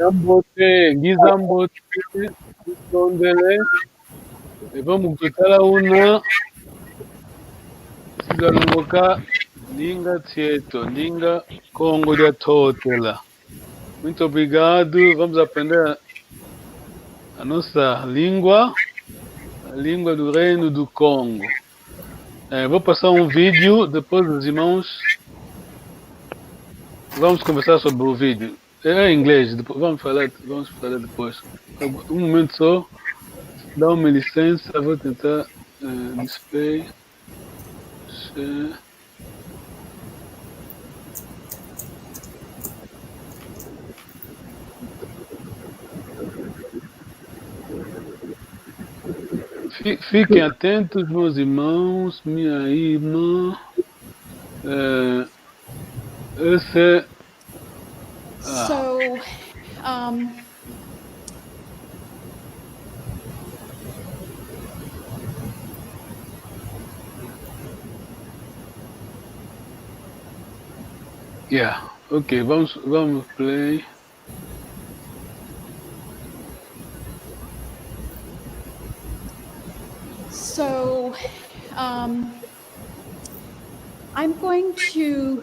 Nambote, ngizambote, ngizondele, eva mukutala una, tualongoka, nding'a zeto, nding'a Kongo Dya totela. Muito obrigado. Vamos aprender a nossa língua, a língua do Reino do Congo. Vou passar um vídeo, depois os irmãos vamos conversar sobre o vídeo. É em inglês, depois, vamos falar depois. Um momento só, dá-me licença, vou tentar display. Share. Fiquem atentos, meus irmãos, minha irmã. Esse So, yeah, ok, vamos play. So, I'm going to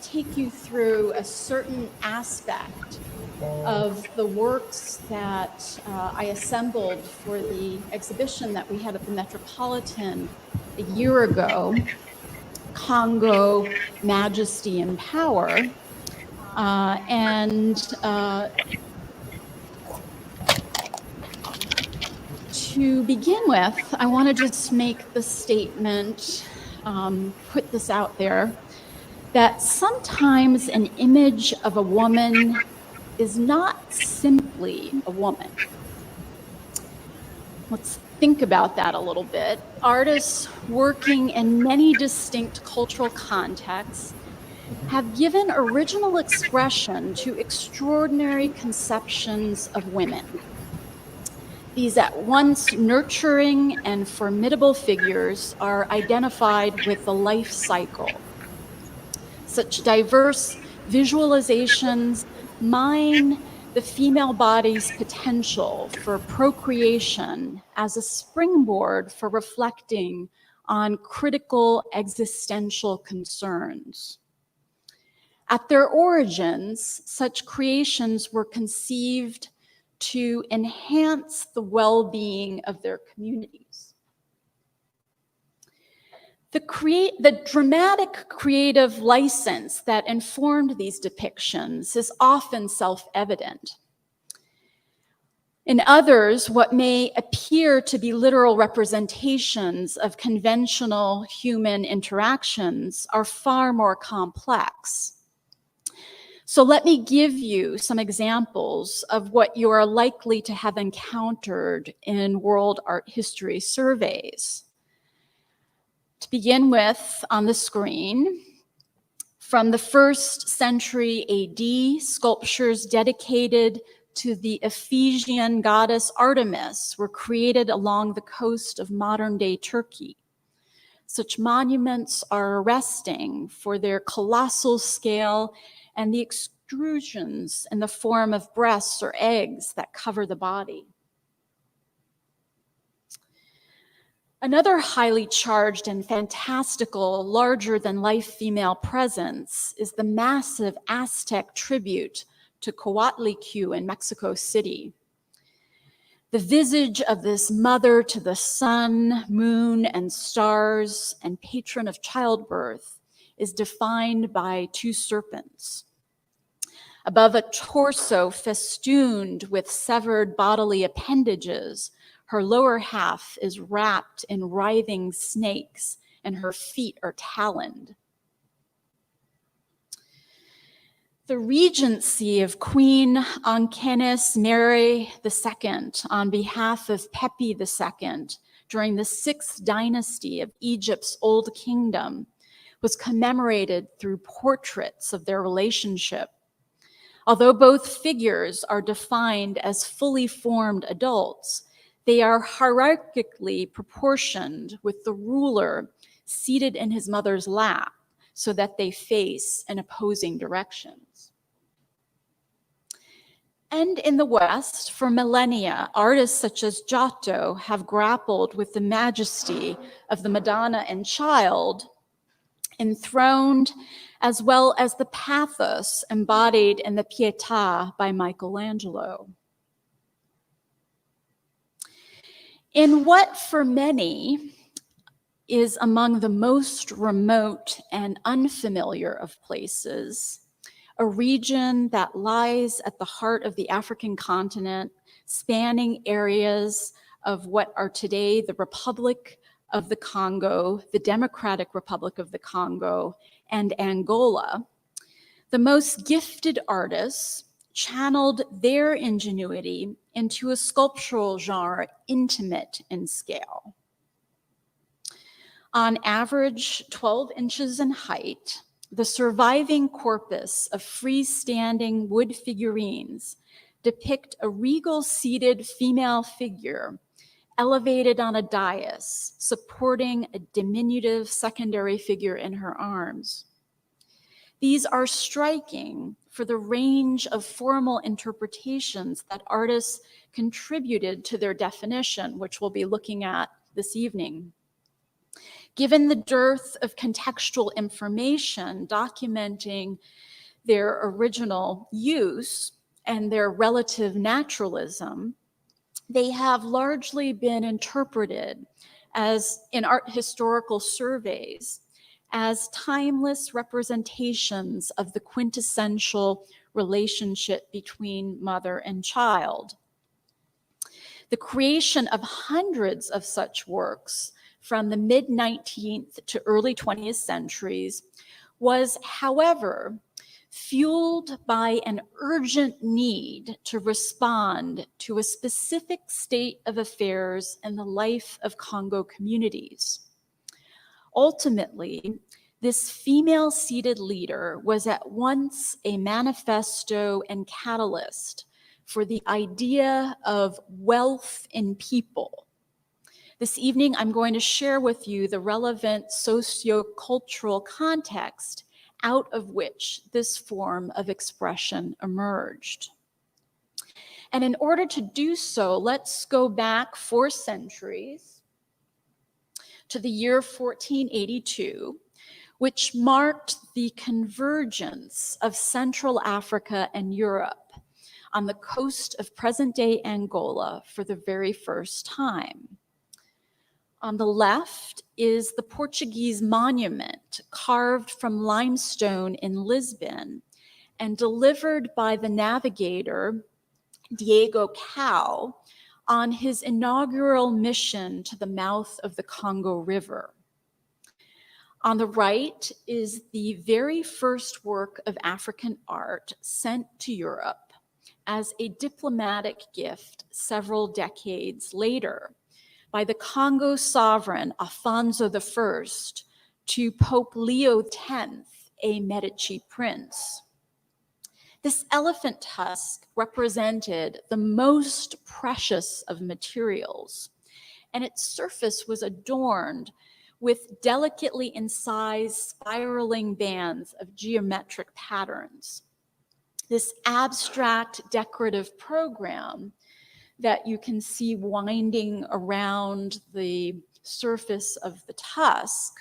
take you through a certain aspect of the works that I assembled for the exhibition that we had at the Metropolitan a year ago, Congo, Majesty and Power. To begin with, I want to just make the statement, put this out there, that sometimes an image of a woman is not simply a woman. Let's think about that a little bit. Artists working in many distinct cultural contexts have given original expression to extraordinary conceptions of women. These at once nurturing and formidable figures are identified with the life cycle. Such diverse visualizations mine the female body's potential for procreation as a springboard for reflecting on critical existential concerns. At their origins, such creations were conceived to enhance the well-being of their communities. The dramatic creative license that informed these depictions is often self-evident. In others, what may appear to be literal representations of conventional human interactions are far more complex. So let me give you some examples of what you are likely to have encountered in world art history surveys. To begin with, on the screen, from the 1st century AD, sculptures dedicated to the Ephesian goddess Artemis were created along the coast of modern-day Turkey. Such monuments are arresting for their colossal scale and the extrusions in the form of breasts or eggs that cover the body. Another highly charged and fantastical, larger-than-life female presence is the massive Aztec tribute to Coatlicue in Mexico City. The visage of this mother to the sun, moon, and stars, and patron of childbirth, is defined by 2 serpents. Above a torso festooned with severed bodily appendages, her lower half is wrapped in writhing snakes, and her feet are taloned. The regency of Queen Ankenes Mary II on behalf of Pepi II during the 6th dynasty of Egypt's Old Kingdom was commemorated through portraits of their relationship. Although both figures are defined as fully formed adults, they are hierarchically proportioned with the ruler seated in his mother's lap so that they face in opposing directions. And in the West, for millennia, artists such as Giotto have grappled with the majesty of the Madonna and Child, enthroned, as well as the pathos embodied in the Pietà by Michelangelo. In what for many is among the most remote and unfamiliar of places, a region that lies at the heart of the African continent, spanning areas of what are today the Republic of the Congo, the Democratic Republic of the Congo, and Angola, the most gifted artists channeled their ingenuity into a sculptural genre intimate in scale. On average 12 inches in height, the surviving corpus of freestanding wood figurines depict a regal seated female figure elevated on a dais, supporting a diminutive secondary figure in her arms. These are striking for the range of formal interpretations that artists contributed to their definition, which we'll be looking at this evening. Given the dearth of contextual information documenting their original use and their relative naturalism, they have largely been interpreted as, in art historical surveys, as timeless representations of the quintessential relationship between mother and child. The creation of hundreds of such works from the mid-19th to early 20th centuries was, however, fueled by an urgent need to respond to a specific state of affairs in the life of Congo communities. Ultimately, this female-seated leader was at once a manifesto and catalyst for the idea of wealth in people. This evening, I'm going to share with you the relevant socio-cultural context out of which this form of expression emerged. And in order to do so, let's go back 4 centuries to the year 1482, which marked the convergence of Central Africa and Europe on the coast of present-day Angola for the very first time. On the left is the Portuguese monument carved from limestone in Lisbon and delivered by the navigator Diego Cao on his inaugural mission to the mouth of the Congo River. On the right is the very first work of African art sent to Europe as a diplomatic gift several decades later by the Congo sovereign Afonso I to Pope Leo X, a Medici prince. This elephant tusk represented the most precious of materials, and its surface was adorned with delicately incised spiraling bands of geometric patterns. This abstract decorative program that you can see winding around the surface of the tusk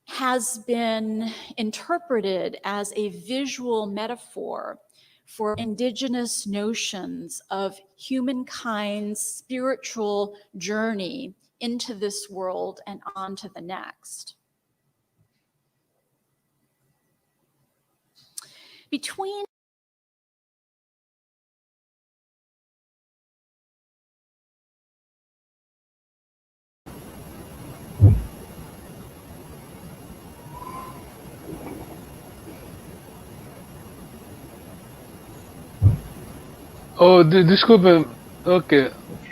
has been interpreted as a visual metaphor for indigenous notions of humankind's spiritual journey into this world and on to the next. Between Oh, desculpa. Ok.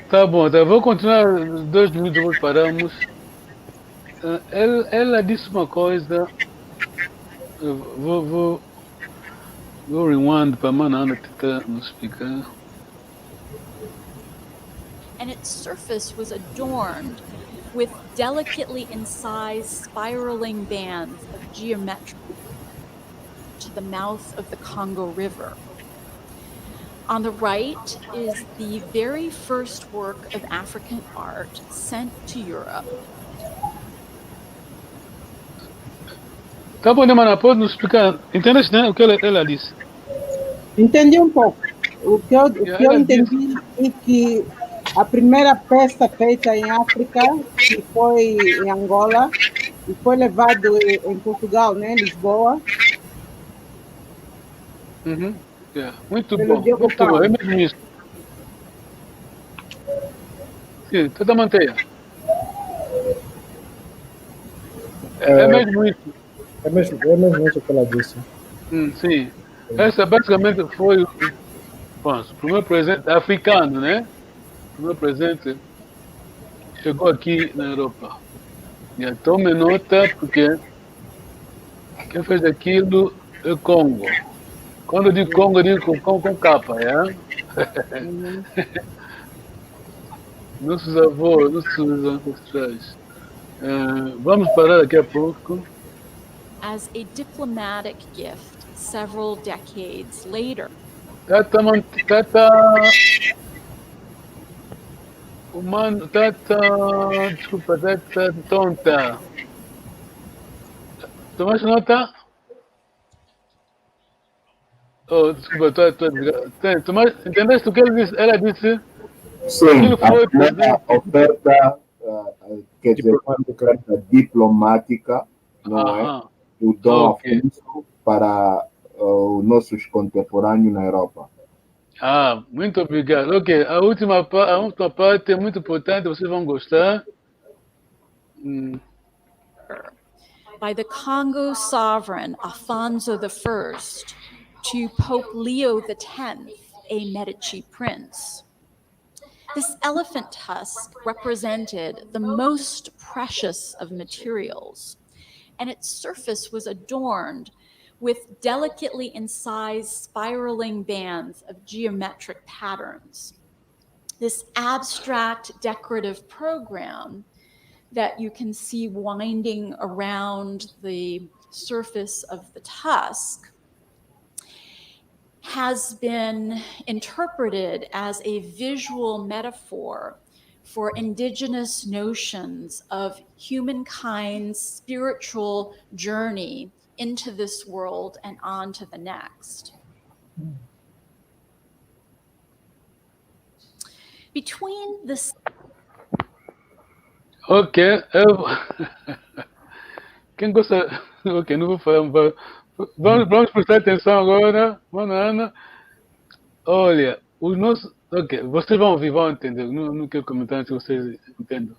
Tá bom, tá. Vou continuar 2 minutos, depois paramos. Ela disse uma coisa. Eu vou rewind para a Ana tentar nos explicar. and its surface was adorned with delicately incised spiraling bands of geometry to the mouth of the Congo River. On the right is the very first work of African art sent to Europe. Tá bom, Mana, pode nos explicar? Entendeste, né? O que ela disse? Entendi um pouco. O que eu entendi é que a primeira peça feita em África, que foi em Angola, e foi levado em Portugal, né, Lisboa. Uhum. Yeah. Muito bom, muito bom. É mesmo isso. Sim, toda manteia. É mesmo isso. É mesmo isso que ela disse. Sim. Essa basicamente foi o primeiro presente africano, né? O primeiro presente chegou aqui na Europa. E tome nota, porque quem fez aquilo é Congo. Quando eu digo Congo, eu digo com capa, é? Nossos avós, nossos ancestrais. Vamos parar daqui a pouco. As a diplomatic gift several decades later. Desculpa, tonta. Tomaste nota? Oh, desculpa, entendeste o que ela disse? Sim, a primeira oferta, quer dizer, uma oferta diplomática, não é? O Dom Afonso para os nossos contemporâneos na Europa. Muito obrigado. Ok, a última parte é muito importante, vocês vão gostar. By the Congo sovereign Afonso I to Pope Leo X, a Medici prince. This elephant tusk represented the most precious of materials, and its surface was adorned with delicately incised spiraling bands of geometric patterns. This abstract decorative program that you can see winding around the surface of the tusk has been interpreted as a visual metaphor for indigenous notions of humankind's spiritual journey into this world and on to the next. Between the... Ok, quem gosta... Ok, não vou falar... Vamos prestar atenção agora, Ana. Olha, os nossos... Ok, vocês vão ouvir, vão entender. Não quero comentar se vocês entendem.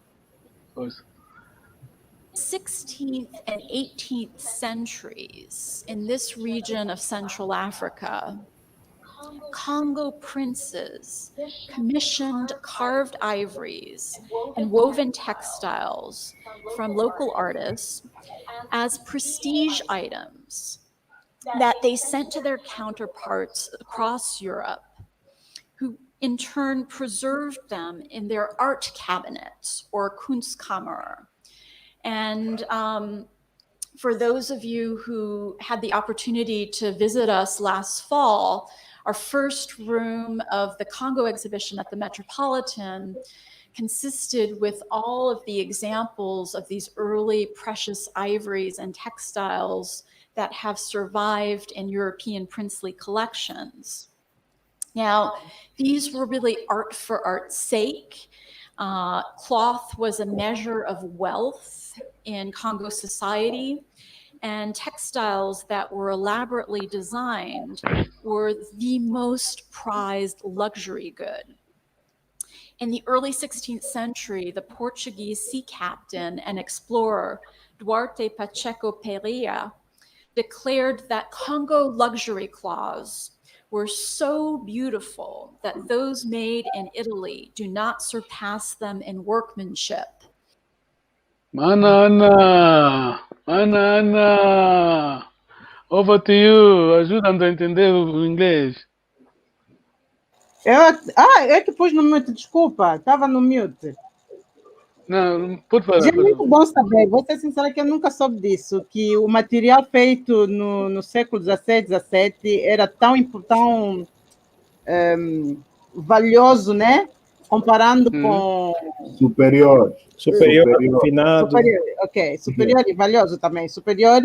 16th and 18th centuries in this region of Central Africa, Congo princes commissioned carved ivories and woven textiles from local artists as prestige items that they sent to their counterparts across Europe, who in turn preserved them in their art cabinets or Kunstkammer. And for those of you who had the opportunity to visit us last fall, our first room of the Congo exhibition at the Metropolitan consisted with all of the examples of these early precious ivories and textiles that have survived in European princely collections. Now, these were really art for art's sake. Cloth was a measure of wealth in Congo society, and textiles that were elaborately designed were the most prized luxury good. In the early 16th century, the Portuguese sea captain and explorer Duarte Pacheco Pereira declared that Congo luxury cloths were so beautiful that those made in Italy do not surpass them in workmanship. Ana, over to you. Ajuda-nos a entender o inglês. É que pus no mute, desculpa, estava no mute. Não, pode falar. É muito bom saber, vou ser sincera que eu nunca soube disso, que o material feito no século XVII, XVII era tão valioso, né? Comparando com... Superior. Refinado. Superior, ok. Superior e valioso também. Superior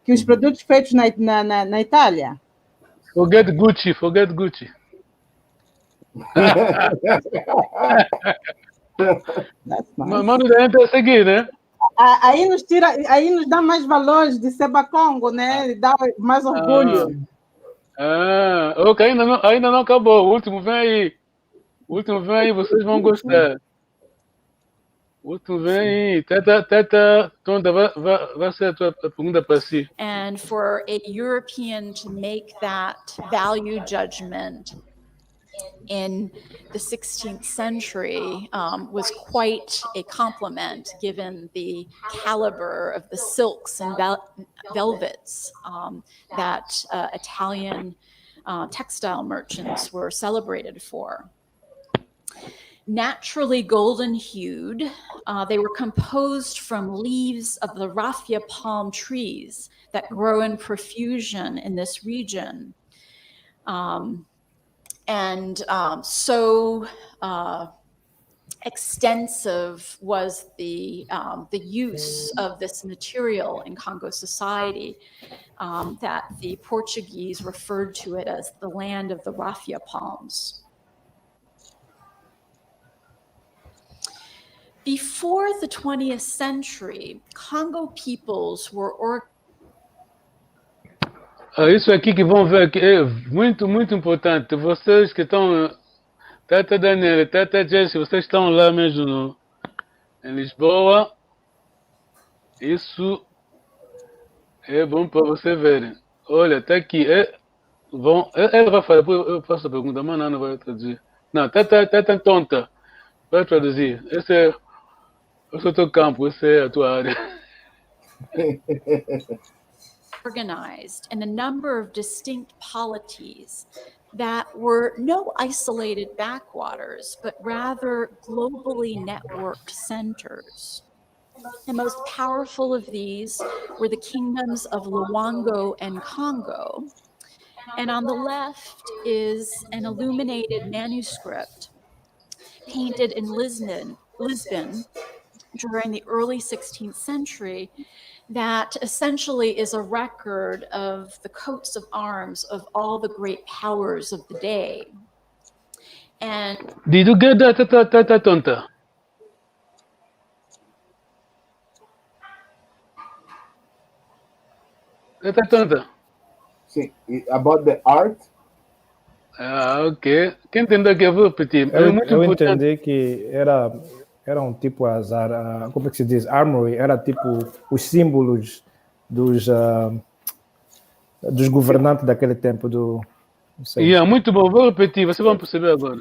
que os produtos feitos na Itália. Forget Gucci, forget Gucci. That's nice. Mano, é seguir, né? Aí nos dá mais valores de Sebacongo, né? Dá mais orgulho. Ok, ainda não acabou. O último vem aí. Vocês vão gostar. O último vem aí. Teta, Tonda, vai ser a tua pergunta para si. And for a European to make that value judgment in the 16th century was quite a compliment, given the caliber of the silks and velvets that Italian textile merchants were celebrated for. Naturally golden hued, they were composed from leaves of the raffia palm trees that grow in profusion in this region. So extensive was the use of this material in Congo society that the Portuguese referred to it as the land of the raffia palms. Before the 20th century, Congo peoples were Isso aqui que vão ver aqui é muito, muito importante. Vocês que estão... Tata Daniela, Tata Jesse, vocês estão lá mesmo em Lisboa. Isso é bom para vocês verem. Olha, tá aqui. Ela vai falar, depois eu faço a pergunta, mas não vai traduzir. Não, Tata Tonta vai traduzir. Esse é o teu campo, essa é a tua área. organized in a number of distinct polities that were no isolated backwaters, but rather globally networked centers. The most powerful of these were the kingdoms of Luango and Congo. And on the left is an illuminated manuscript painted in Lisbon during the early 16th century that essentially is a record of the coats of arms of all the great powers of the day. And did you get that, Tata Tonta? Tata Tonta? Sim, about the art. Ok. Quem entendeu que eu vou repetir? Eu entendi que era um tipo como é que se diz? Armory, era tipo os símbolos dos governantes daquele tempo não sei. Muito bom, vou repetir, vocês vão perceber agora.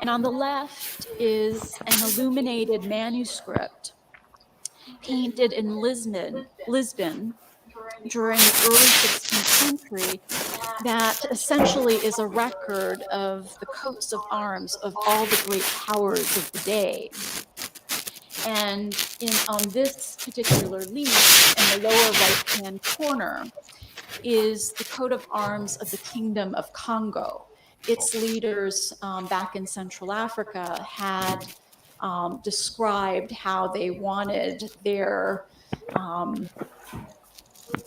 And on the left is an illuminated manuscript painted in Lisbon during the early 16th century that essentially is a record of the coats of arms of all the great powers of the day. And on this particular leaf, in the lower right-hand corner, is the coat of arms of the Kingdom of Congo. Its leaders back in Central Africa had described how they wanted their...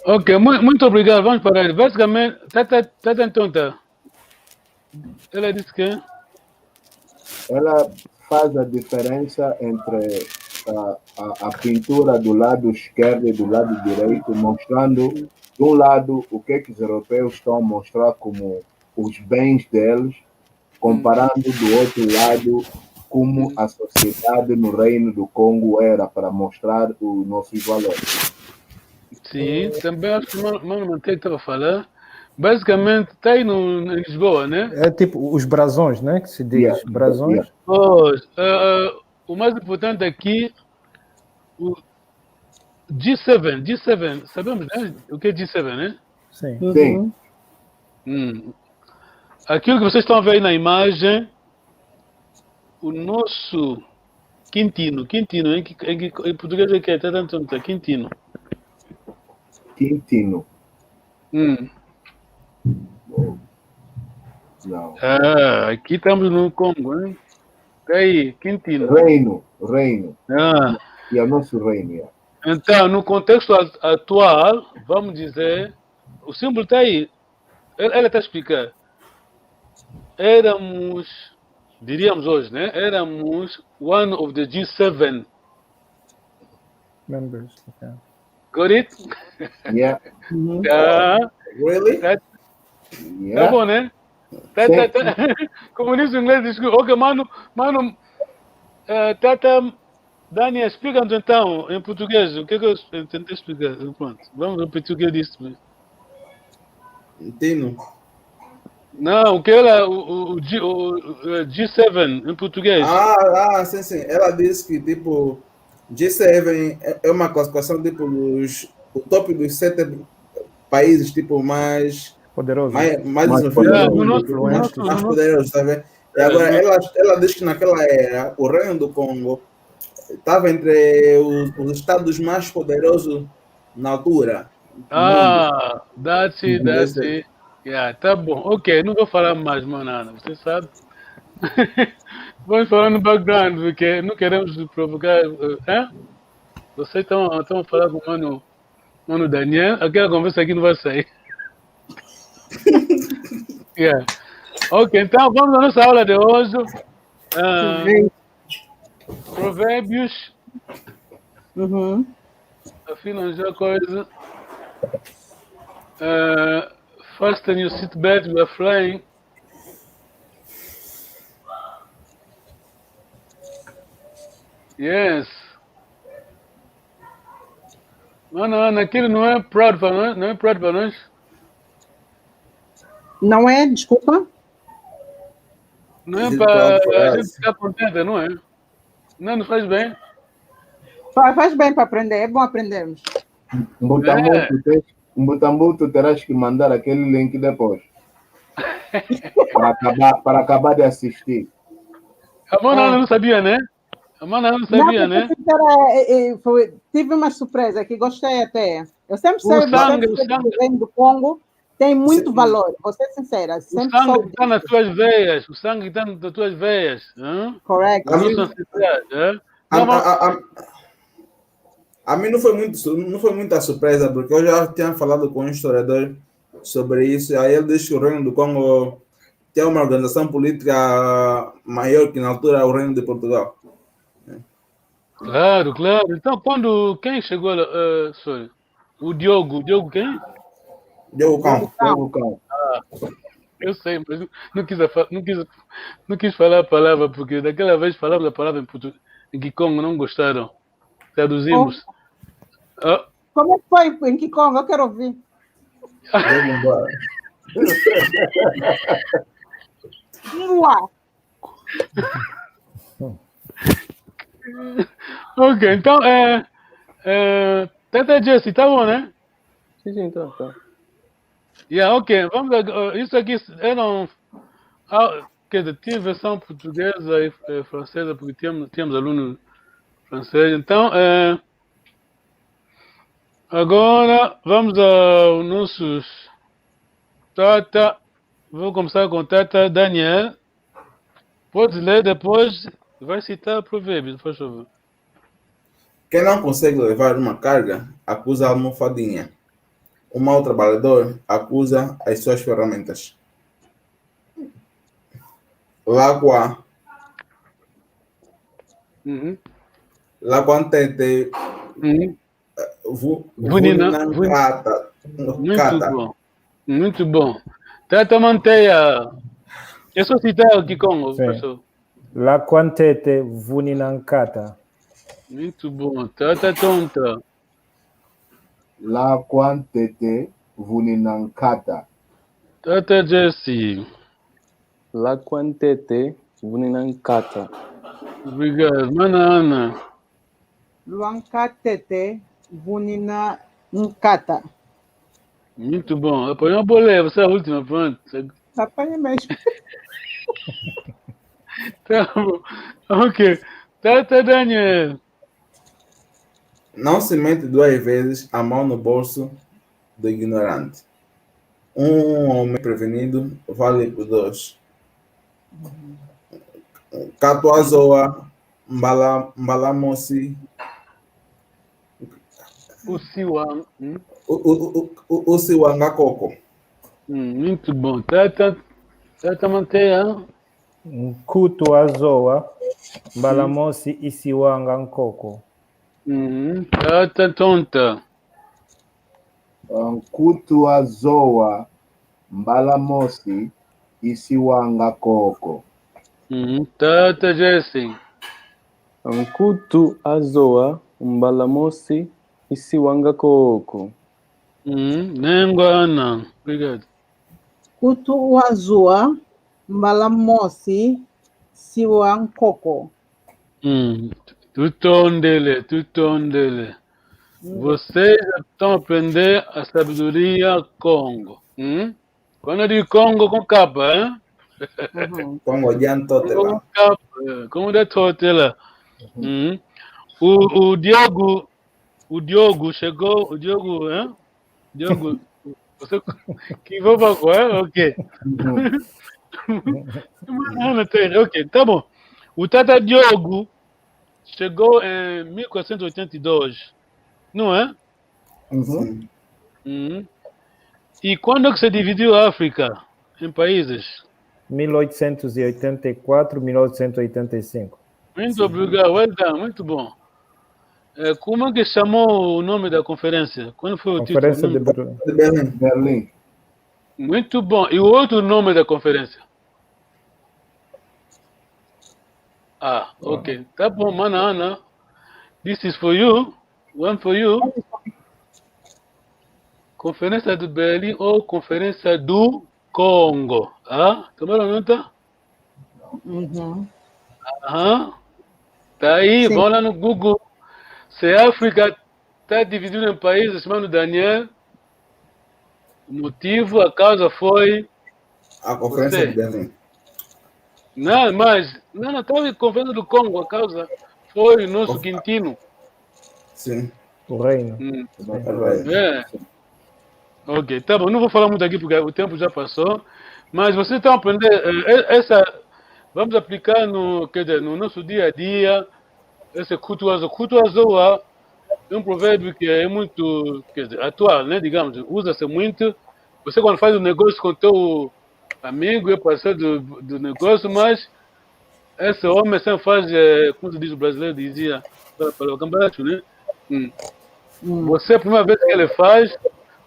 Ok, muito obrigado, vamos parar. Basicamente, Tata Tonta, ela disse que... Ela faz a diferença entre a pintura do lado esquerdo e do lado direito, mostrando, de um lado, o que os europeus estão a mostrar como os bens deles, comparando do outro lado como a sociedade no reino do Congo era, para mostrar os nossos valores. Sim, também acho que o Mano Manteiga estava a falar. Basicamente, está aí em Lisboa, né? É tipo os brasões, né? Que se diz, brasões. O mais importante aqui, o G7, sabemos, né? O que é G7, né? Sim. Sim. Aquilo que vocês estão a ver aí na imagem, o nosso Quintino, em português é que é? Quintino. Quintino. Não. Aqui estamos no Congo, hein? Aí, Quintino. Reino. E é o nosso reino. Então, no contexto atual, vamos dizer, o símbolo está aí. Ela está a explicar. Éramos, diríamos hoje, né? Éramos one of the G7 members. Okay. Got it? Yeah. Really? Tá bom, né? Tá. Como diz o inglês, diz, ok, mano, Dani, explica-nos então, em português, o que é que eu tentei explicar? Pronto, vamos repetir o que eu disse. Entendo. Não, o que era o G7 em português? Sim. Ela disse que, tipo, G7 é uma classificação, tipo, o top dos 7 países, tipo, mais poderosos. Mais desenvolvidos, mais poderosos, tá vendo? E agora, ela diz que naquela era, o Reino do Congo estava entre os estados mais poderosos na altura. That's it. Yeah, tá bom. Ok, não vou falar mais, manana, você sabe. Vamos falar no background, porque não queremos provocar. Vocês estão a falar com o mano Daniel, aquela conversa aqui não vai sair. Yeah. Ok, então vamos à nossa aula de hoje. Provérbios. Afinal, já coisa. Fasten your seatbelt, we are flying. Yes. Mano, aquilo não é proud para nós? Não é proud para nós? Não é? Desculpa? Não é para a gente ficar contente, não é? Não nos faz bem? Faz bem para aprender, é bom aprendermos. Mutambu, tu terás que mandar aquele link depois. para acabar de assistir. A Mona não sabia, né? A Mona não sabia, né? Tive uma surpresa que gostei até. Eu sempre sei o sangue do Congo tem muito valor, vou ser sincera. O sangue está nas tuas veias. O sangue está nas tuas veias. Correto. A mim não foi muita surpresa, porque eu já tinha falado com um historiador sobre isso. Aí ele disse que o Reino do Congo tem uma organização política maior que na altura o Reino de Portugal. Claro. Então, quem chegou lá? O Diogo quem? Diogo Cão. Eu sei, mas não quis falar a palavra, porque daquela vez falamos a palavra em Kikongo, não gostaram. Traduzimos. Como foi em Kikongo? Eu quero ouvir. Vamos embora. Ok, então, Tata Jessie, tá bom, né? Sim, tá. Yeah, ok, vamos isso aqui quer dizer, tinha versão portuguesa e francesa, porque tínhamos alunos franceses. Então, agora vamos aos nossos Tata. Vou começar com Tata Daniel. Pode ler depois, vai citar provérbios, por favor. Quem não consegue levar uma carga, acusa a almofadinha. O mau trabalhador acusa as suas ferramentas. Laqua ntete vuninangata. Muito bom. Tata manteia. É só citar o Kikongo, professor. Laqua ntete vuninangata. Muito bom. Tata tonta. Laqua ntete vuninangata. Tata Jessie. Laqua ntete vuninangata. Obrigado. Ana. Luankatete vuninangata. Muito bom. Apanhou a boleia, você é a última, pronto. Apanha mesmo. Tá bom. Ok. Tata Daniel. Não se mete 2 vezes a mão no bolso do ignorante. Um homem prevenido vale por 2. Catuazoa, mbalamosi. Usiwanga coco. Muito bom. Tata manteia. Kutu azoa, mbalamosi isiwanga nkoko. Tata tonta. Kutu azoa, mbalamosi isiwanga koko. Tata Jesse. Kutu azoa, mbalamosi isiwanga koko. Nengwana. Obrigado. Kutu azua, mbalamosi siwanga koko. Tutondele. Vocês estão aprendendo a sabedoria Congo. Quando eu digo Congo com capa, hein? Kongo Dya Ntandu. Kongo Dya Ntandu. O Diogo chegou, hein? Diogo, você que vova qual? Ok. Ok, tá bom. O Tata Diogo chegou em 1482, não é? E quando é que se dividiu a África em países? 1884, 1885. Muito obrigado, well done, muito bom. Como é que chamou o nome da conferência? Quando foi o Conferência título? de Berlim. Muito bom. E o outro nome da conferência? Ok. Tá bom, Ana. This is for you. One for you. Conferência de Berlim ou Conferência do Congo. Tomaram nota? Tá aí, vão lá no Google. Se a África está dividida em países, chamando Daniel, o motivo, a causa foi... A conferência de Berlim. Não, mas... Não, estava em Conferência do Congo, a causa foi o nosso Quintino. Sim. O reino. Ok, tá bom. Não vou falar muito aqui porque o tempo já passou. Mas vocês estão aprendendo... Vamos aplicar no nosso dia a dia. Esse kutuazoa é um provérbio que é muito atual, né? Digamos, usa-se muito. Você quando faz um negócio com teu amigo, é parceiro do negócio, mas esse homem sempre faz, como se diz o brasileiro, dizia, para o campeonato, né? Você, a primeira vez que ele faz,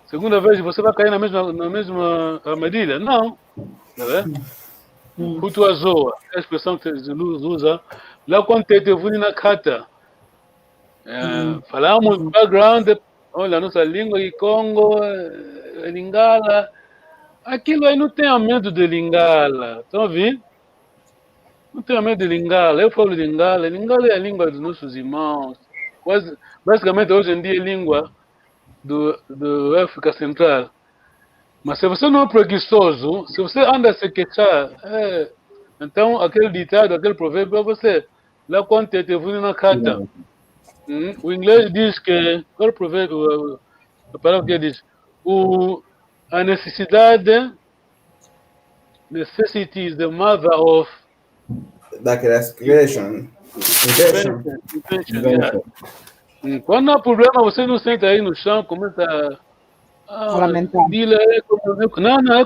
segunda vez você vai cair na mesma armadilha? Não. Tá vendo? Kutuazoa, é a expressão que se usa. Lá quando te vuni na kata, falamos no background, olha, a nossa língua de Congo, Lingala, aquilo aí não tem medo de Lingala, estão ouvindo? Não tem medo de Lingala, eu falo Lingala, Lingala é a língua dos nossos irmãos, basicamente hoje em dia é a língua do África Central. Mas se você não é preguiçoso, se você anda a se queixar, então aquele ditado, aquele provérbio para você. Lá quando te vuni na kata. O inglês diz que, qual é o provérbio, a palavra que diz? A necessidade, necessity is the mother of... Da creation. Quando há problema, você não senta aí no chão, começa a lamentar. Não,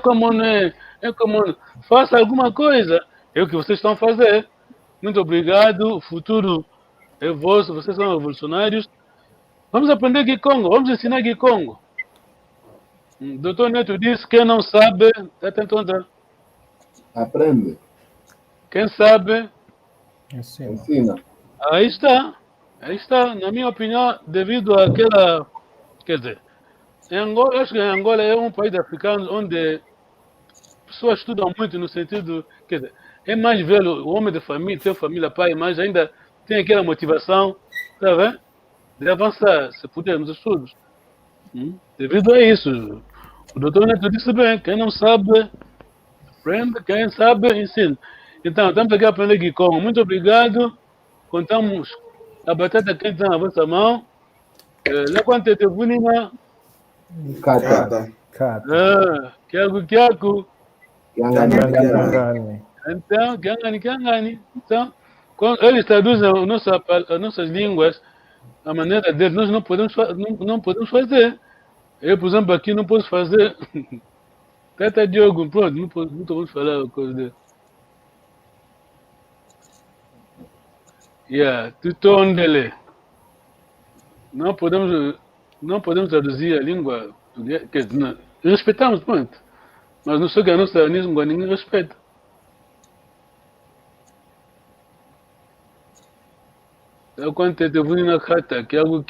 é como, faça alguma coisa. É o que vocês estão fazendo. Muito obrigado, o futuro é vosso, vocês são revolucionários. Vamos aprender Kikongo, vamos ensinar Kikongo. Doutor Neto diz, quem não sabe, está tentando. Aprende. Quem sabe, ensina. Aí está. Na minha opinião, devido àquela... Quer dizer, em Angola, acho que em Angola é um país africano onde pessoas estudam muito no sentido... Quer dizer, é mais velho, o homem de família, tem família, pai, mas ainda tem aquela motivação, tá vendo? De avançar, se puder, nos estudos. Devido a isso, o doutor Neto disse bem, quem não sabe, aprende, quem sabe, ensina. Então, estamos aqui a aprender Kikongo. Muito obrigado. Contamos a batata quente na vossa mão. Lá quando te vunina... Kata. Kiago. Kiangani. Então, Kiangani. Então, quando eles traduzem as nossas línguas, a maneira deles, nós não podemos fazer. Eu, por exemplo, aqui não posso fazer. Tata Diogo, pronto, não podemos falar a coisa dele. Tutondele. Não podemos traduzir a língua, quer dizer, respeitamos, pronto. Mas não sei que a nossa língua ninguém respeita. Eu quando te vim na carta, Kiangani.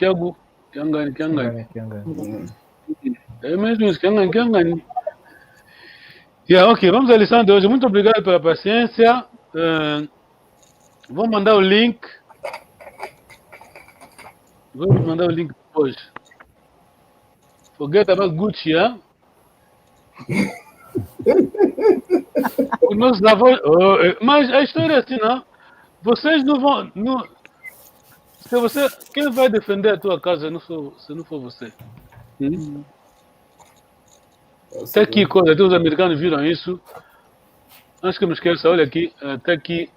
É mesmo isso, Kiangani. Ok, vamos à lição de hoje. Muito obrigado pela paciência. Vou mandar o link. Vou mandar o link depois. Forget about Gucci, hein? Os nossos avós. Mas a história é assim, não? Vocês não vão. Quem vai defender a tua casa se não for você? Até aqui, quando os americanos viram isso, antes que eu me esqueça, olha aqui, até aqui.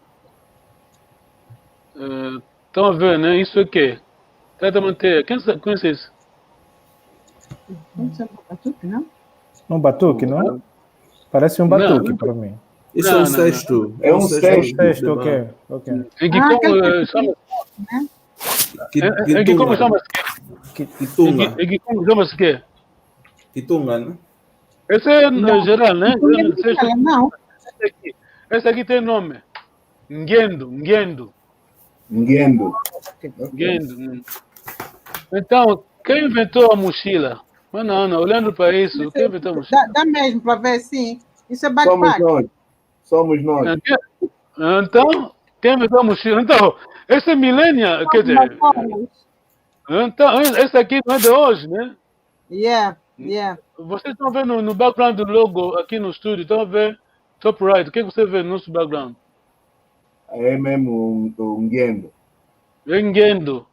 Estão a ver, né? Isso é o quê? Tenta manter. Quem conhece isso? Um batuque, não? Parece um batuque para mim. Isso é um cesto. É um cesto. Ok. Em Kikongo chama-se. Em Kikongo chama-se quê? Em Kikongo chama-se quê? Kitunga, né? Esse é geral, né? Não. Esse aqui tem nome. Ngendo. Então, quem inventou a mochila? Mas não, olhando para isso, quem inventou a mochila? Dá mesmo para ver, sim. Isso é backpack. Somos nós. Então, quem inventou a mochila? Então, esse é milênio, quer dizer... Então, esse aqui não é de hoje, né? Yeah. Vocês estão vendo no background do logo aqui no estúdio, estão a ver top right, o que você vê no nosso background? É mesmo um Ngendo. Ngendo.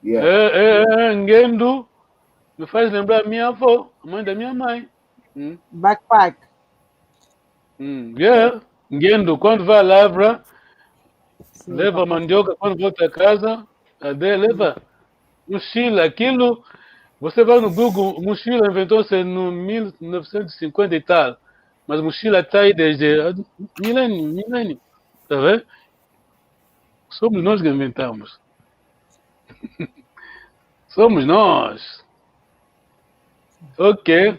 Ngendo me faz lembrar a minha avó, a mãe da minha mãe. Backpack. Ngendo, quando vai à lavra, leva a mandioca, quando volta a casa, leva mochila, aquilo. Você vai no Google, mochila inventou-se no 1950 e tal, mas mochila está aí desde milênio, tá vendo? Somos nós que inventamos. Somos nós. Ok,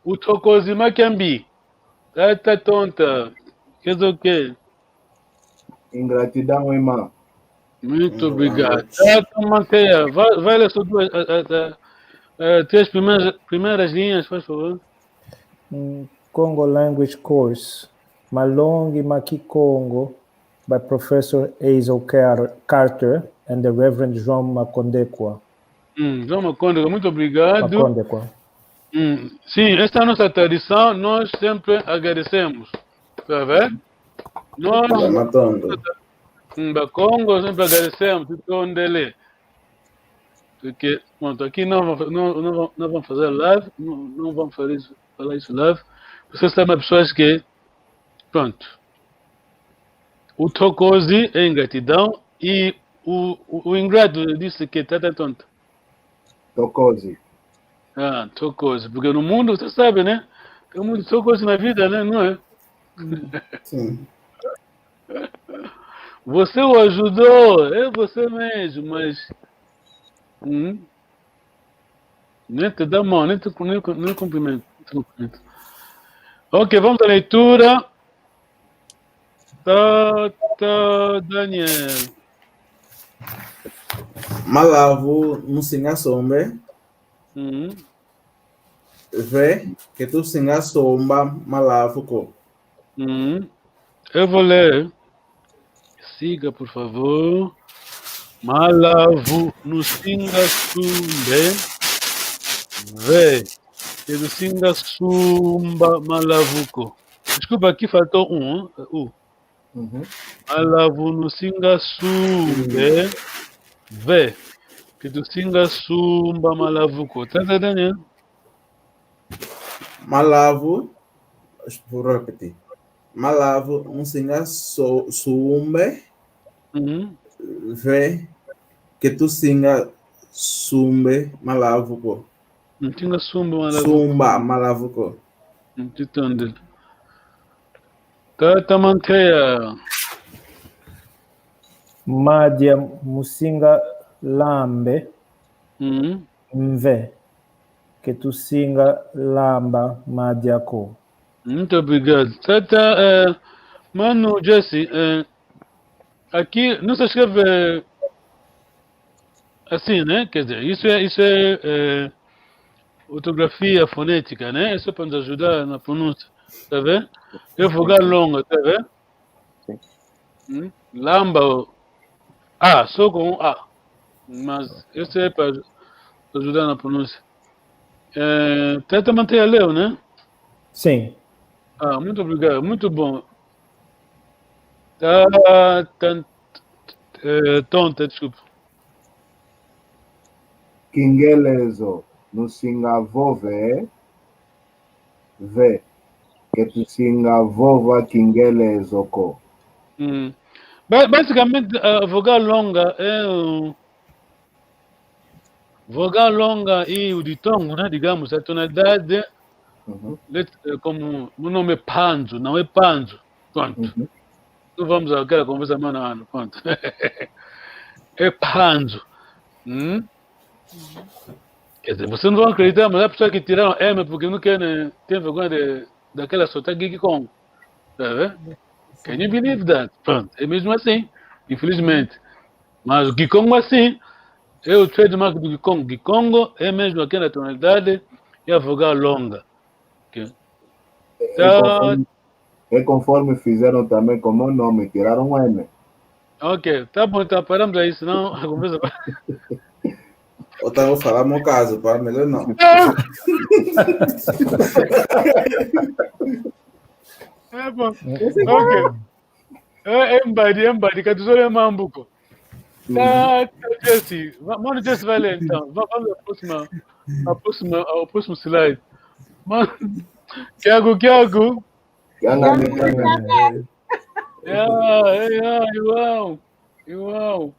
o Tokozi Makiambi, tá tonta, quer dizer o quê? Ingratidão, irmã. Muito obrigado. Manteia, vai ler só três primeiras linhas, por favor. Congo Language Course, Malongi Kikongo, by Professor Hazel Carter and the Reverend João Makondekwa. João Makondekwa, muito obrigado. Makondekwa. Sim, esta é a nossa tradição, nós sempre agradecemos. Tá vendo? Nós, Congo, sempre agradecemos, Tutondele. Porque, pronto, aqui não vamos fazer live, não vamos falar isso live. Vocês sabem, pessoas que, pronto, o Tokozi é ingratidão e o ingrato disse que tá tonto. Tokozi. Tokozi, porque no mundo, você sabe, né? Tem muito Tokozi na vida, né? Não é? Sim. Você o ajudou, é você mesmo, mas... nem te dá mão, nem cumprimento. Ok, vamos à leitura. Daniel. Malavu no singa sombe. Vê que tu singa somba malavu ko. Eu vou ler. Siga, por favor. Malavu no singa sumbe. Vê que no singa sumba malavuko. Desculpa, aqui faltou Malavu no singa sumbe. Vê que do singa sumba malavuko. Tá entendendo? Malavo, vou repetir. Malavo, musinga sumbe, vê que tu singa sumbe malavuko. Tinga sumba malavuko. Titondil. Tata manteia. Madia musinga lambe. Mve que tu singa lamba madiako. Muito obrigado. Tata, mano, Jesse, aqui não se escreve assim, né? Quer dizer, isso é ortografia fonética, né? Isso é para nos ajudar na pronúncia, tá vendo? É vogal longa, tá vendo? Lamba, só com um A. Mas isso é para ajudar na pronúncia. Tenta manter a leu, né? Sim. Muito obrigado, muito bom. Tonta, desculpa. Kingelezo no singa vove, ve que tu singa vova kingelezo ko. Basicamente, a vogal longa vogal longa e o ditongo, né? Digamos, a tonalidade, como o nome é panzo, não é panzo. Pronto. Não vamos àquela conversa mano a mano. Pronto. É panzo. Quer dizer, vocês não vão acreditar, mas a pessoa que tiraram M porque não querem, tem vergonha daquela sotaque Kikongo. Tá vendo? Can you believe that? Pronto, é mesmo assim, infelizmente. Mas o Kikongo assim, é o trademark do Kikongo. Kikongo é mesmo aquela tonalidade e a vogal longa. Okay. É conforme fizeram também com o meu nome, tiraram um M. Ok, tá bom, então paramos aí, senão a conversa vai... Outra vou falar meu caso, para melhor não. É bom. Ok. Embadi, que tu é mambuco. Jesse, mano, Jesse vai ler então. Vamos ao próximo slide. Mano, Kiago. Uau.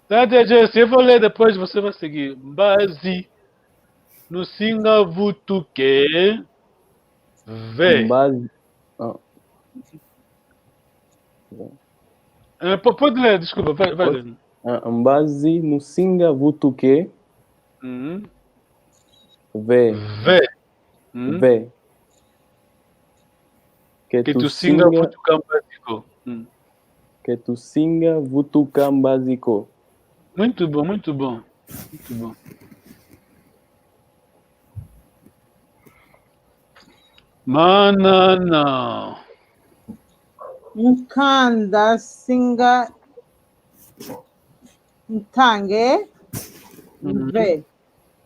Tá, Jesse, eu vou ler depois, você vai seguir. Base no singa vutuque ve. Pode ler, desculpa, vai ler. Base no singa vutuque ve. Que tu singa vutucam básico. Que tu singa vutucam básico. Muito bom. Manana. Nkanda singa ntange ve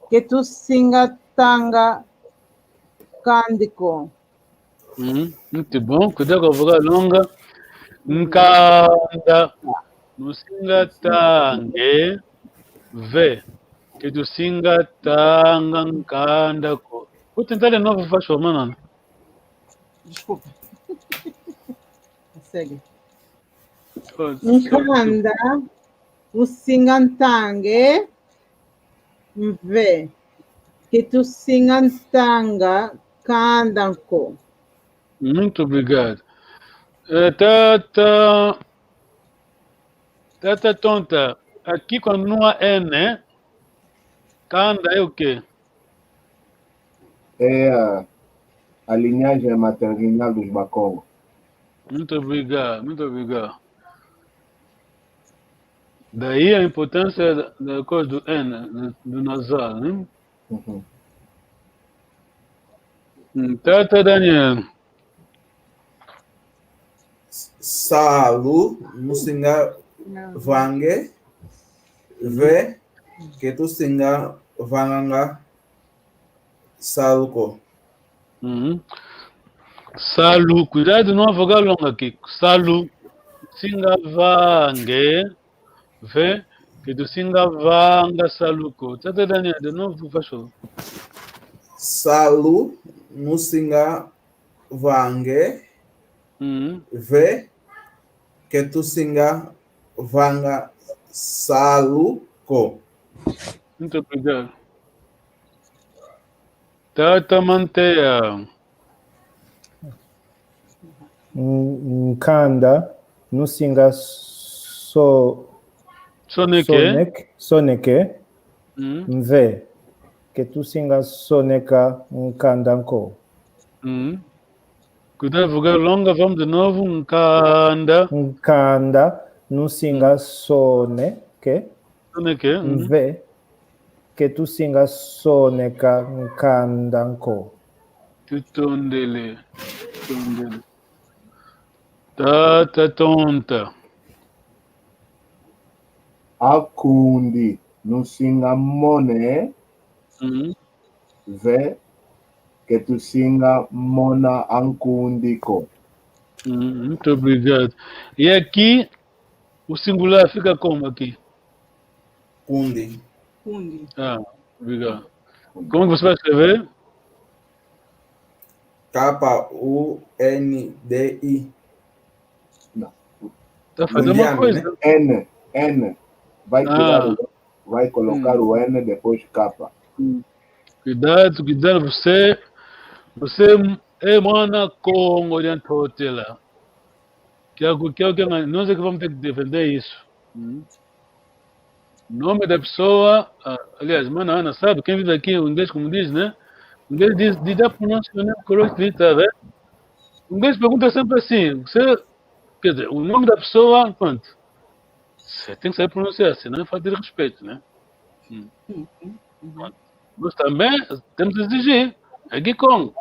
que tu singa tanga cândico. Muito bom, cuidado com a vogal longa. Nkanda no singa tange ve que tu singa tanga nkanda ko. Vou tentar de novo, faz favor, mano. Desculpa. Segue. Nkanda no singa ntange ve que tu singa tanga cândico. Muito obrigado. Tata tonta, aqui quando não há N, Kanda é o quê? É a linhagem maternal dos Bakongo. Muito obrigado. Daí a importância da coisa do N, do nasal, né? Tata Daniel. Salu, musinga vange, ve, que tu singa vanganga saluko. Salu, cuidado, não há vogal longa aqui. Salu, singa vange, ve, que tu singa vanga saluko. Tata Daniel, de novo, faz favor. salu no singa vange ve que tu singa vanga salu ko. Muito obrigado. Tata manteia. Nkanda no singa soneke mve que tu singa soneka nkandanko. Cuidado, vogal longa, vamos de novo. Nkanda no singa soneke mve que tu singa soneka nkandanko. Tutondele. Tata tonta. Akundi no singa mone ve que tu singa mona ankundiko. Muito obrigado. E aqui o singular fica como aqui? Kundi. Ah, obrigado. Como você vai escrever? Kundi. Não. Está fazendo uma coisa. N. Vai tirar vai colocar o N depois capa. Cuidado, você é mana Kongo Dya Ntandu. Nós é que vamos ter que defender isso. O nome da pessoa, aliás, mana Ana sabe, quem vive aqui, o inglês como diz, né? O inglês diz a pronúncia correta, tá vendo? O inglês pergunta sempre assim, quer dizer, o nome da pessoa, quanto? Você tem que saber pronunciar, senão é falta de respeito, né? Nós também temos que exigir. É Kikongo.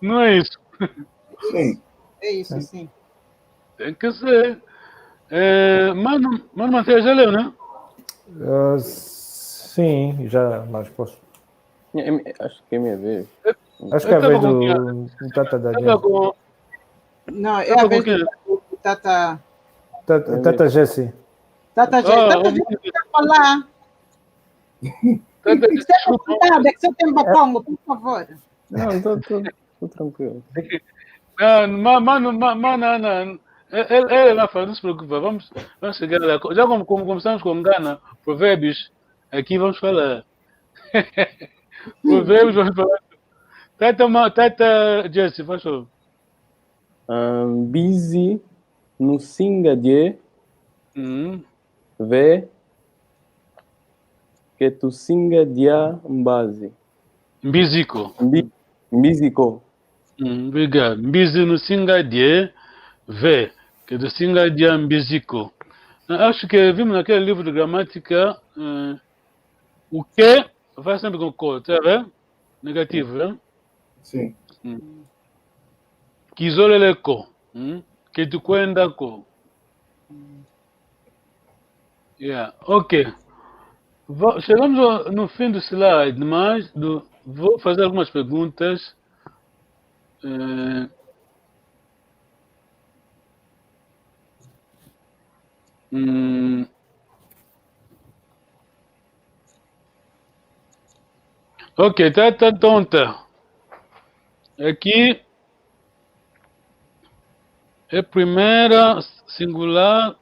Não é isso? Sim. É isso, sim. Tem que ser. Mano, Matheus, já leu, né? Sim, já, mas posso. Acho que é minha vez. Acho que é a vez do Tata da Jessie. Não, é a vez do Tata... Tata Jessie. Tata Jessie. Tata Jessie está falar. É que você tem batongo, por favor. Não, estou tranquilo. Mano, ele vai falar, não se preocupa, vamos chegar lá. Já como começamos com Gana, provérbios, aqui vamos falar. Provérbios, vamos falar. Tata Jessie, faz favor. Busy no singa de ve que tu singa dia base. Mbiziko. Mbiziko. Obrigado. Mbizi no singa de ve que tu singa dia mbiziko. Acho que vimos naquele livro de gramática o que faz sempre com co, tá vendo? Negativo, né? Sim. Kizolele ko. Que tu kwenda ko. Yeah, ok. Chegamos no fim do slide, mas vou fazer algumas perguntas. Ok, tá tonta. Aqui é primeira singular.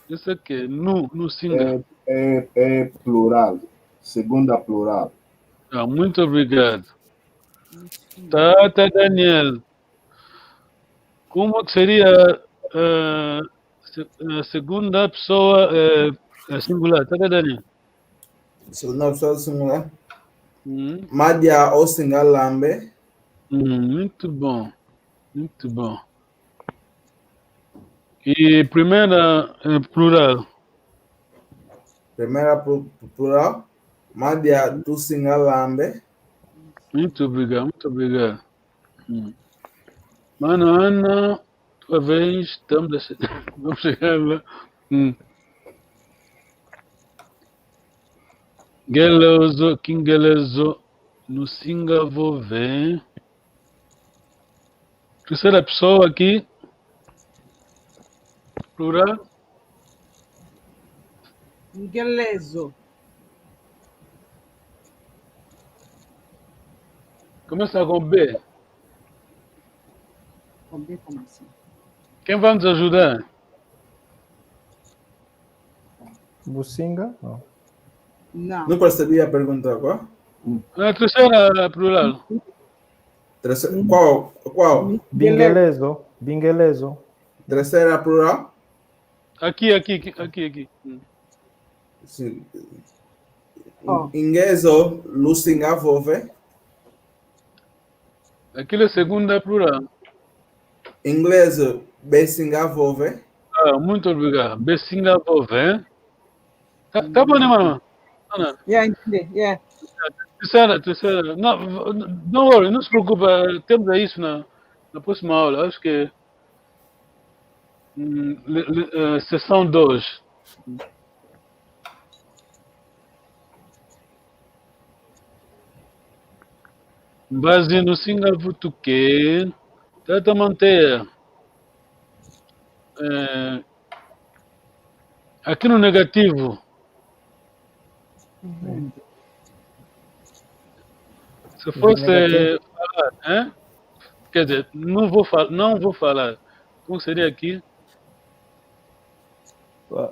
Isso aqui, no singular. É plural. Segunda plural. Muito obrigado. Tá, Daniel. Como que seria a segunda pessoa singular? Tá, Daniel? Segunda pessoa singular. Madia ou singalambe. Muito bom. Muito bom. E primeira plural? Primeira plural. Madia tu singalambe. Muito obrigado, muito obrigado. Mano, Ana, tua vez, vamos chegar lá. Gelezo, Kingelezo, no Singavove. Terceira pessoa aqui. Plural. Ngelezo. Começa com B. Com B como assim? Quem vai nos ajudar? Bucinga? Não. Não. Não percebi a pergunta agora. A terceira plural. Qual? Bingelezo. Bingelezo. Terceira plural? Aqui. Sim. Oh. Ingezo, lusinga vove. Aquilo é segunda plural. Inglês, besinga vove. Ah, muito obrigado. Besinga vove. Tá bom, né, mano? Não. Yeah, entendi. Yeah. Terceira. Não, don't worry, não se preocupa. Temos isso na próxima aula. Acho que sessão 2. Base no Singavutuque, tenta manter aqui no negativo. Se fosse falar, né? Quer dizer, não vou falar. Como seria aqui?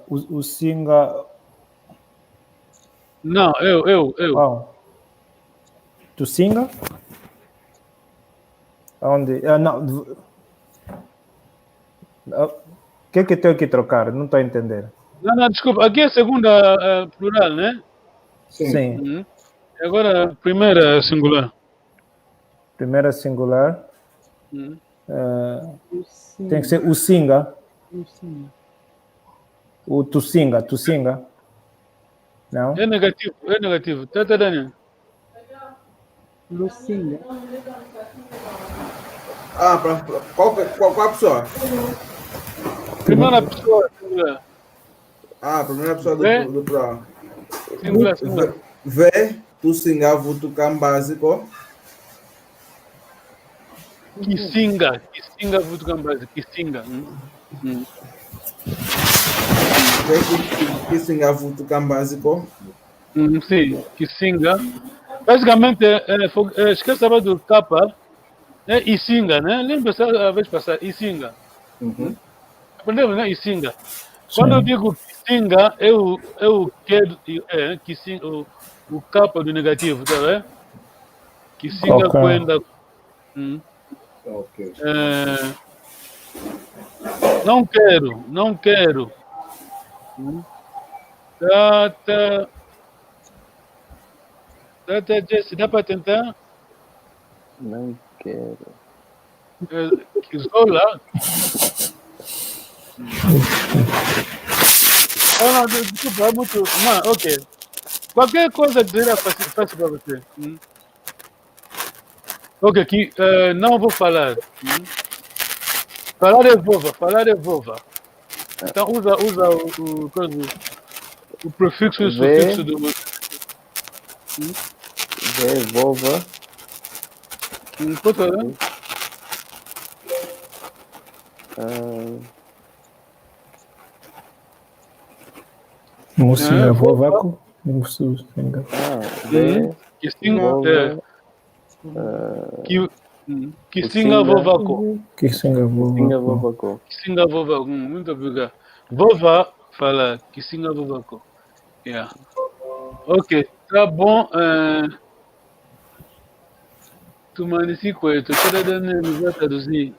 O singa. Não, eu. Oh. Tu singa? Onde? Não. O que tenho que trocar? Não estou a entender. Não, desculpa. Aqui é a segunda plural, né? Sim. Uhum. Agora, primeira singular. Primeira singular. Uhum. Tem que ser o singa. O tu singa. Não? É negativo. Tá, Daniel? Lucinda. Ah, qual a pessoa? Primeira pessoa singular. Ah, primeira pessoa do plural. Singular. Vê, tu singa, vutu cam básico. Kisinga, vutucambazi, Kisinga. Vê que singa, vutu cam básico. Sim, Kisinga. Basicamente, esquece do capa, é Isinga, né? Lembra-se a vez passada, Isinga. Aprendemos, né? Isinga. Quando eu digo Kisinga, eu quero Kisinga, o capa do negativo, tá vendo? Kisinga quando. Ok. Não quero. Jesse, dá para tentar? Não quero. Zola. Não, desculpa, é muito. Não, ok. Qualquer coisa que seja fácil para você. Ok, aqui não vou falar. Falar é vova. Então usa o prefixo e o sufixo do. Vova. Pode falar? Mocinha, vovaco. Mocinha. Kisinga vovako. Kisinga vovako. Kisinga vovako. Muito obrigado. Vova fala Kisinga vovako. Yeah. Ok, tá bom. Tu manisi kwetu. Cada dano vai traduzir.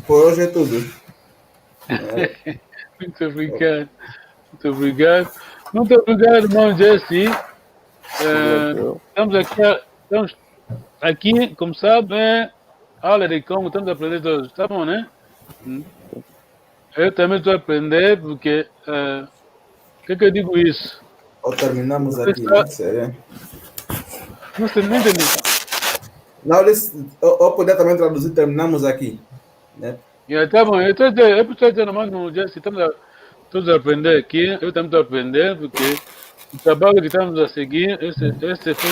Por hoje é tudo. Muito obrigado. Muito obrigado, irmão Jesse. Estamos aqui, como sabe, aula de Congo, estamos a aprender todos, tá bom, né? Eu também estou a aprender porque, que eu digo isso? Ou terminamos aqui, né? Sério? Não sei, não entendi. Não, ou poder também traduzir, terminamos aqui, né? Tá bom, eu estou dizendo mais no Jesse, estamos todos a aprender aqui, eu também estou a aprender porque o trabalho que estamos a seguir, esse foi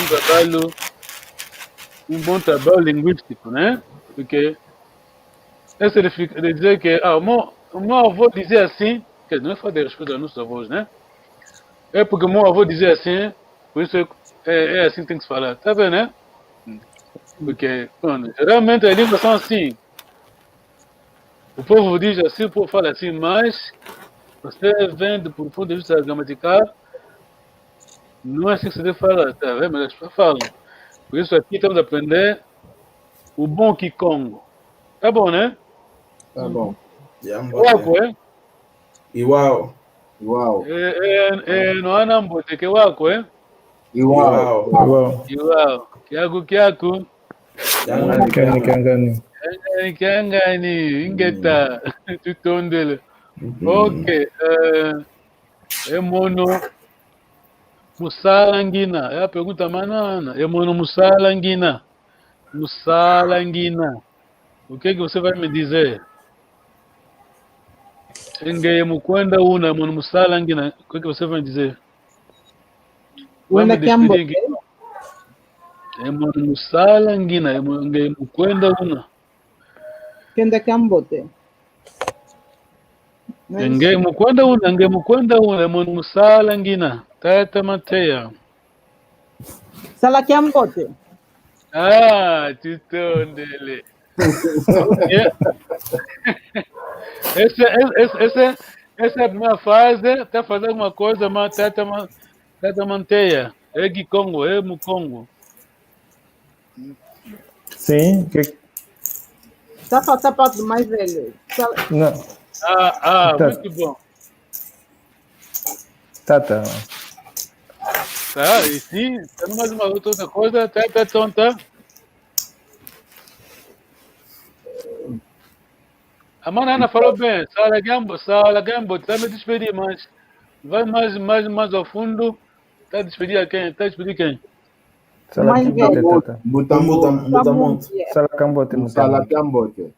um bom trabalho linguístico, né? Porque esse de dizer que o meu avô dizia assim, que não é falta de respeito aos nossos avós, né? É porque o meu avô dizia assim, por isso É assim que tem que se falar, tá vendo, né? Porque, mano, geralmente as línguas são assim. O povo diz assim, o povo fala assim, mas você vendo por ponto de vista gramatical, não é assim que se deve falar, tá vendo? Mas as pessoas falam. Por isso aqui estamos a aprender o bom Kikongo. Tá bom, né? Tá bom. Wako, é? Igual. Não há nambote, que wako, é? Igual. Igual. Kiaku. Kangani. Kangani, ingeta. Tutondele. Ok. É mono musalangina. É a pergunta manana. É mono musalangina. Musalangina. O que você vai me dizer? Engeye mukwenda una mono musalangina. O que você vai me dizer? Vai me despedir. É mono musalangina. Engeye mukwenda una. Kenda Kambote. Engeye mukwenda una. Engeye mukwenda una. É mono musalangina. Tata mateia. Sala Kambote. Ah, tutondele. Essa é a primeira fase. Está fazendo uma coisa, mas tata manteia. É Kikongo, é Mukongo. Sim, Tá faltando a parte do mais velho. não. Muito bom. Tá. Tá, e sim, tem mais uma outra coisa, tá tonta. A Manana falou bem, Sala Gambo, tá me despedir, mas vai mais ao fundo, tá despedir quem? Tá despedir quem? Sala Kambote. Mutamonte. Sala Kambote. Sala Kambote.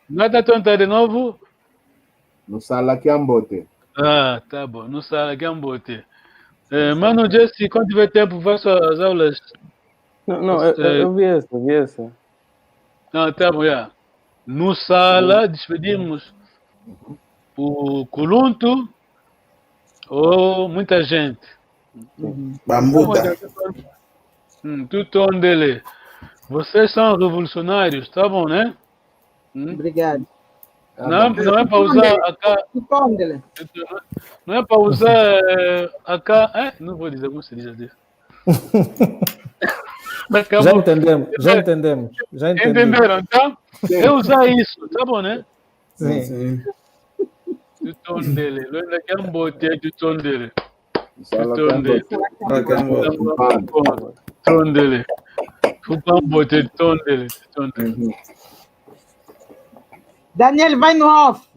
Nada tonta de novo? No Sala Kambote. Tá bom, no Sala Gambote. Mano Jesse, quando tiver tempo, faça as aulas. Não, eu vi essa. Tá bom, já. No Sala, despedimos o Culunto ou muita gente. Bambuta. Tutondele. Vocês são revolucionários, tá bom, né? Obrigado. Não é para usar não é para usar não vou dizer como se diz assim. Já entendemos. Entenderam, então? É usar isso, tá bom, né? Sim. Tutondele. Ainda que é um bote de tutondele. Tutondele. Fupam bote de tutondele. Daniel, vai no off.